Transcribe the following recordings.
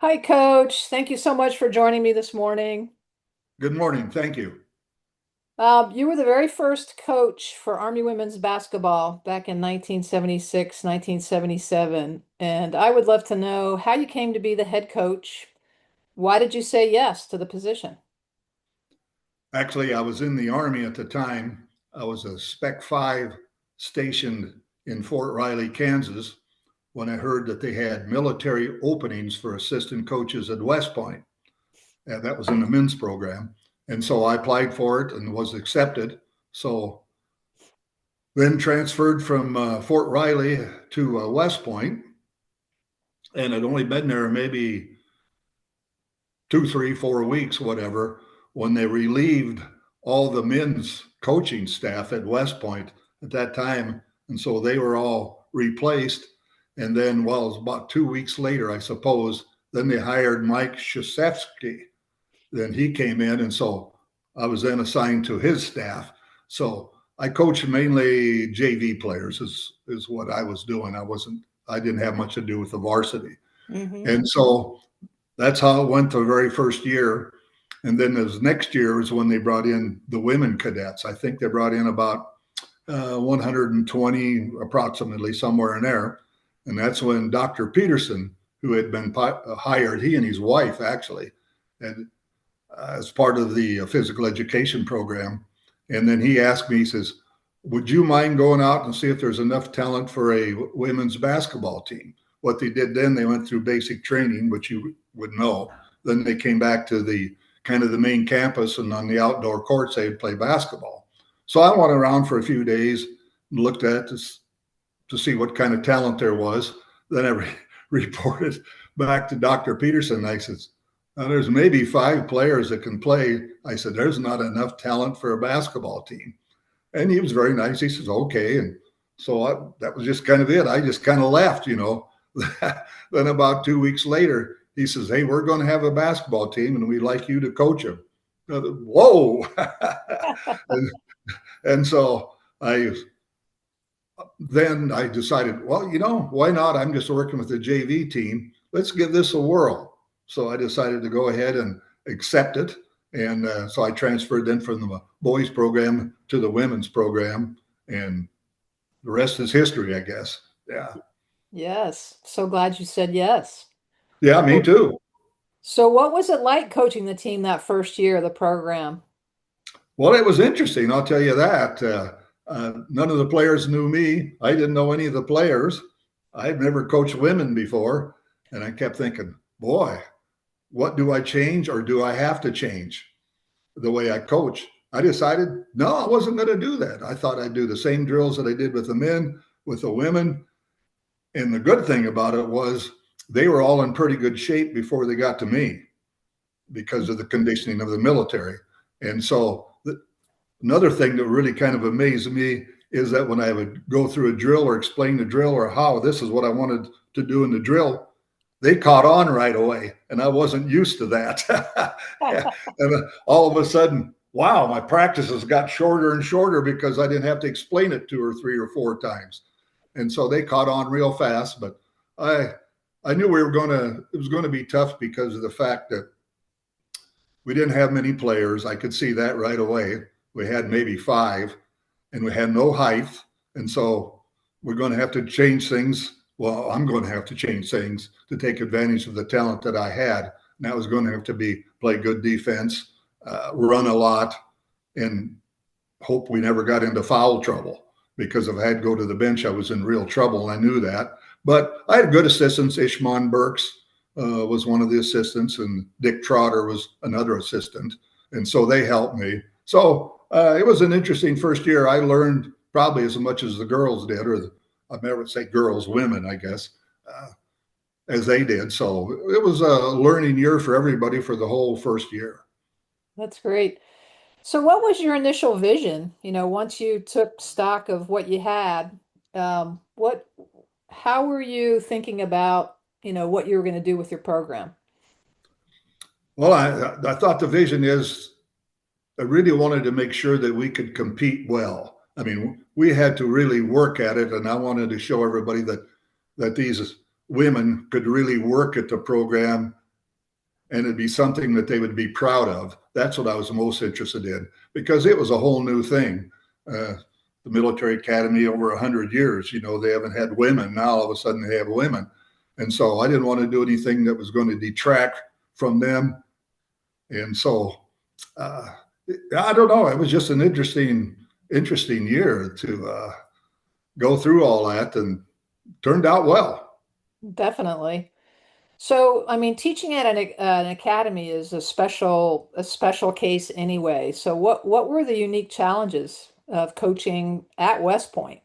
Hi, Coach. Thank you so much for joining me this morning. Good morning. Thank you. You were the very first coach for Army women's basketball back in 1976, 1977, and I would love to know how you came to be the head coach. Why did you say yes to the position? Actually, I was in the Army at the time. I was a Spec 5 stationed in Fort Riley, Kansas, when I heard that they had military openings for assistant coaches at West Point. And that was in the men's program. And so I applied for it and was accepted. So then transferred from Fort Riley to West Point, and I'd only been there maybe 2, 3, 4 weeks, whatever, when they relieved all the men's coaching staff at West Point at that time. And so they were all replaced. And then, well, it was about 2 weeks later, I suppose, then they hired Mike Krzyzewski. Then he came in. And so I was then assigned to his staff. So I coached mainly JV players is what I was doing. I didn't have much to do with the varsity. Hmm. And so that's how it went the very first year. And then this next year was when they brought in the women cadets. I think they brought in about 120 approximately, somewhere in there. And that's when Dr. Peterson, who had been hired, he and his wife actually, and as part of the physical education program. And then he asked me, he says, would you mind going out and see if there's enough talent for a women's basketball team? What they did then, they went through basic training, which you would know. Then they came back to the kind of the main campus, and on the outdoor courts, they'd play basketball. So I went around for a few days and looked at this to see what kind of talent there was. Then I reported back to Dr. Peterson. I said, there's maybe 5 players that can play. I said, there's not enough talent for a basketball team. And he was very nice. He says, okay. And so that was just kind of it. I just kind of left. Then about 2 weeks later, he says, hey, we're going to have a basketball team and we'd like you to coach them. Whoa. and, and so I decided, well, why not? I'm just working with the JV team. Let's give this a whirl. So I decided to go ahead and accept it. And so I transferred then from the boys program to the women's program. And the rest is history, I guess. Yeah. Yes. So glad you said yes. Yeah, me So, too. so what was it like coaching the team that first year of the program? Well, it was interesting. I'll tell you that. None of the players knew me. I didn't know any of the players. I've never coached women before. And I kept thinking, boy, what do I change, or do I have to change the way I coach? I decided, no, I wasn't going to do that. I thought I'd do the same drills that I did with the men, with the women. And the good thing about it was they were all in pretty good shape before they got to me because of the conditioning of the military. And so another thing that really kind of amazed me is that when I would go through a drill or explain the drill or how this is what I wanted to do in the drill, they caught on right away. And I wasn't used to that. And all of a sudden, wow, my practices got shorter and shorter because I didn't have to explain it 2 or 3 or 4 times. And so they caught on real fast. But I I knew it was going to be tough because of the fact that we didn't have many players. I could see that right away. We had maybe 5, and we had no height. And so we're going to have to change things. Well, I'm going to have to change things to take advantage of the talent that I had. And that was going to have to be play good defense, run a lot, and hope we never got into foul trouble. Because if I had to go to the bench, I was in real trouble, and I knew that. But I had good assistants. Ishman Burks was one of the assistants, and Dick Trotter was another assistant. And so they helped me. So it was an interesting first year. I learned probably as much as the girls did, or I never would say girls, women, I guess, as they did. So it was a learning year for everybody for the whole first year. That's great. So what was your initial vision? Once you took stock of what you had, how were you thinking about, what you were going to do with your program? Well, I thought the vision is I really wanted to make sure that we could compete well. I mean, we had to really work at it, and I wanted to show everybody that these women could really work at the program and it'd be something that they would be proud of. That's what I was most interested in, because it was a whole new thing. The military academy, over 100 years, they haven't had women. Now all of a sudden they have women. And so I didn't want to do anything that was going to detract from them. And so I don't know. It was just an interesting year to go through all that, and turned out well. Definitely. So, I mean, teaching at an academy is a special case anyway. So, what were the unique challenges of coaching at West Point?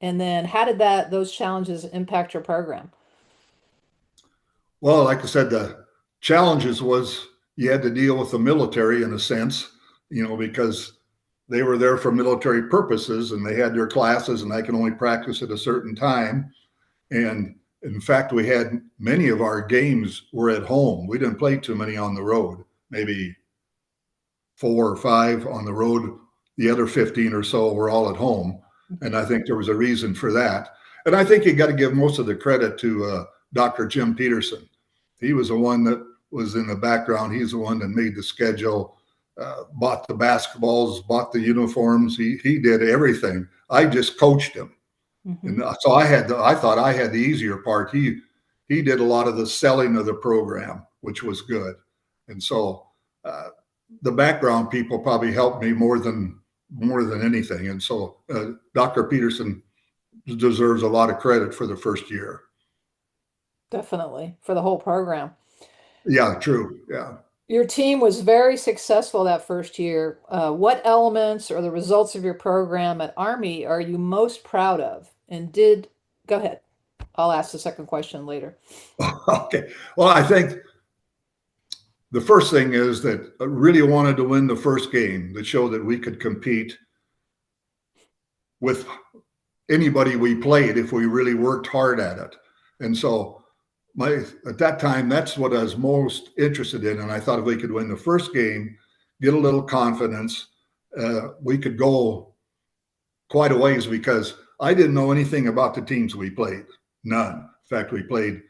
And then how did those challenges impact your program? Well, like I said, the challenges was you had to deal with the military in a sense, because they were there for military purposes and they had their classes, and I can only practice at a certain time. And in fact, we had many of our games were at home. We didn't play too many on the road, maybe 4 or 5 on the road. The other 15 or so were all at home. And I think there was a reason for that. And I think you got to give most of the credit to Dr. Jim Peterson. He was the one that was in the background. He's the one that made the schedule, bought the basketballs, bought the uniforms. He did everything. I just coached him. Hmm. And so I thought I had the easier part. He did a lot of the selling of the program, which was good. And so the background people probably helped me more than anything. And so Dr. Peterson deserves a lot of credit for the first year. Definitely, for the whole program. Yeah, true. Yeah. Your team was very successful that first year. What elements or the results of your program at Army are you most proud of? Go ahead. I'll ask the second question later. Okay. Well, I think the first thing is that I really wanted to win the first game that showed that we could compete with anybody we played if we really worked hard at it. And so at that time, that's what I was most interested in. And I thought if we could win the first game, get a little confidence, we could go quite a ways, because I didn't know anything about the teams we played. None. In fact, we played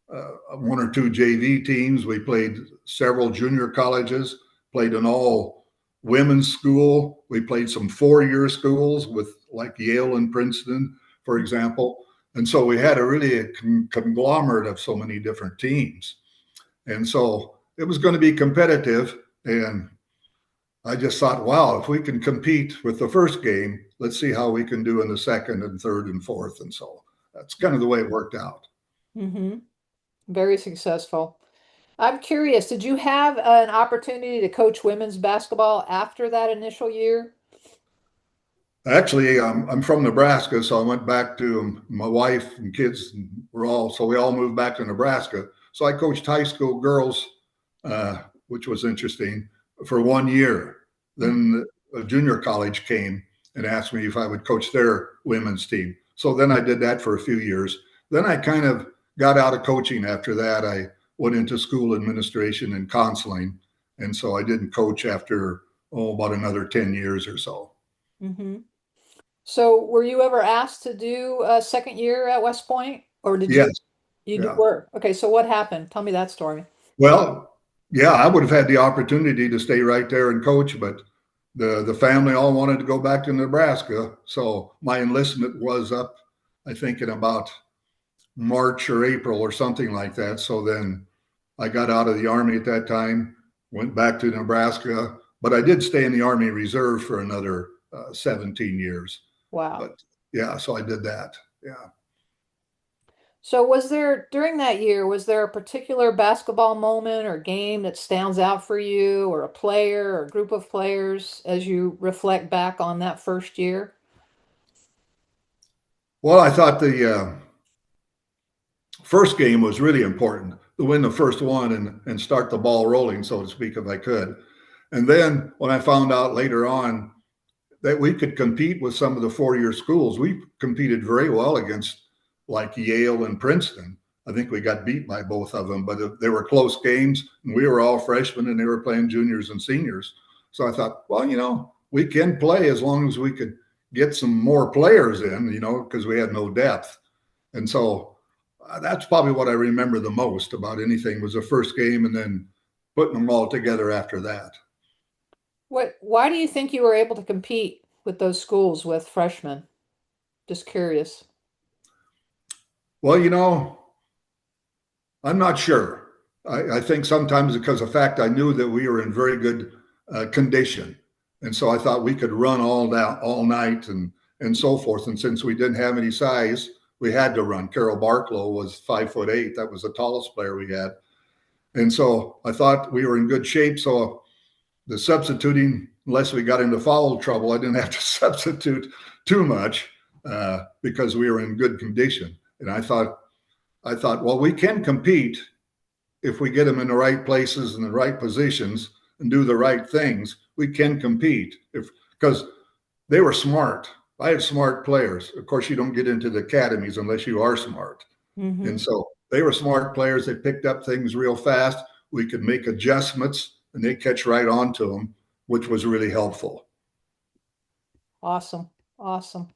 1 or 2 JV teams. We played several junior colleges, played an all women's school. We played some 4-year schools with like Yale and Princeton, for example. And so we had a conglomerate of so many different teams. And so it was going to be competitive. And I just thought, wow, if we can compete with the first game, let's see how we can do in the second and third and fourth. And so that's kind of the way it worked out. Hmm. Very successful. I'm curious, did you have an opportunity to coach women's basketball after that initial year? Actually, I'm from Nebraska, so I went back to my wife and kids. And we all moved back to Nebraska. So I coached high school girls, which was interesting, for 1 year. Then a junior college came and asked me if I would coach their women's team. So then I did that for a few years. Then I kind of got out of coaching after that. I went into school administration and counseling. And so I didn't coach after, about another 10 years or so. Hmm. So were you ever asked to do a second year at West Point, or did Yes. you Yeah. were? Okay, so what happened? Tell me that story. Well, yeah, I would have had the opportunity to stay right there and coach, but the family all wanted to go back to Nebraska. So my enlistment was up, I think, in about March or April or something like that. So then I got out of the Army at that time, went back to Nebraska, but I did stay in the Army Reserve for another 17 years. Wow. But yeah, so I did that. Yeah. So during that year, was there a particular basketball moment or game that stands out for you, or a player or group of players as you reflect back on that first year? Well, I thought the first game was really important to win the first one and start the ball rolling, so to speak, if I could. And then when I found out later on that we could compete with some of the 4-year schools, we competed very well against like Yale and Princeton. I think we got beat by both of them, but they were close games, and we were all freshmen and they were playing juniors and seniors. So I thought, well, we can play as long as we could get some more players in, because we had no depth. And so that's probably what I remember the most about anything, was the first game, and then putting them all together after that. Why do you think you were able to compete with those schools with freshmen? Just curious. Well, you know, I'm not sure. I think sometimes because of the fact I knew that we were in very good condition. And so I thought we could run all night and so forth. And since we didn't have any size, we had to run. Carol Barklow was 5'8". That was the tallest player we had. And so I thought we were in good shape. So the substituting, unless we got into foul trouble, I didn't have to substitute too much because we were in good condition. And I thought, well, we can compete if we get them in the right places and the right positions and do the right things. We can compete because they were smart. I had smart players. Of course, you don't get into the academies unless you are smart. Mm-hmm. And so they were smart players. They picked up things real fast. We could make adjustments and they catch right on to them, which was really helpful. Awesome. Awesome.